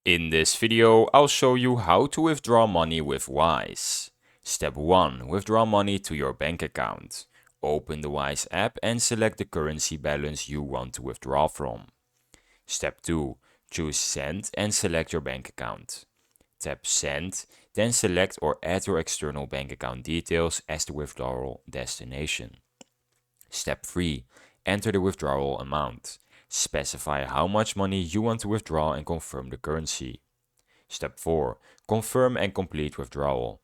In this video, I'll show you how to withdraw money with Wise. Step 1. Withdraw money to your bank account. Open the Wise app and select the currency balance you want to withdraw from. Step 2. Choose Send and select your bank account. Tap Send, then select or add your external bank account details as the withdrawal destination. Step 3. Enter the withdrawal amount. Specify how much money you want to withdraw and confirm the currency. Step 4. Confirm and complete withdrawal.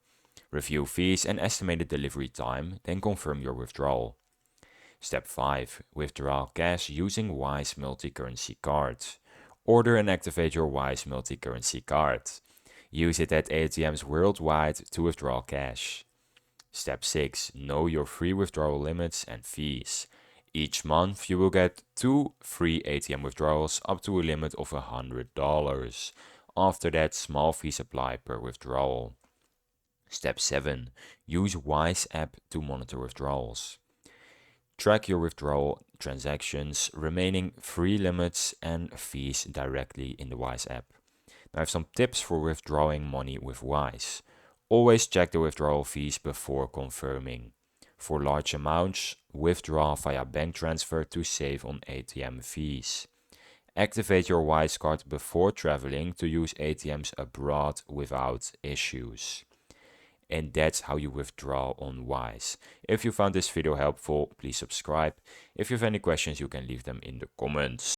Review fees and estimated delivery time, then confirm your withdrawal. Step 5. Withdraw cash using Wise multi-currency cards. Order and activate your Wise multi-currency card. Use it at ATMs worldwide to withdraw cash. Step 6. Know your free withdrawal limits and fees. Each month you will get 2 free ATM withdrawals up to a limit of $100. After that, small fees apply per withdrawal. Step 7. Use Wise app to monitor withdrawals. Track your withdrawal transactions, remaining free limits and fees directly in the Wise app. Now I have some tips for withdrawing money with Wise. Always check the withdrawal fees before confirming. For large amounts, withdraw via bank transfer to save on ATM fees. Activate your Wise card before traveling to use ATMs abroad without issues. And that's how you withdraw on Wise. If you found this video helpful, please subscribe. If you have any questions, you can leave them in the comments.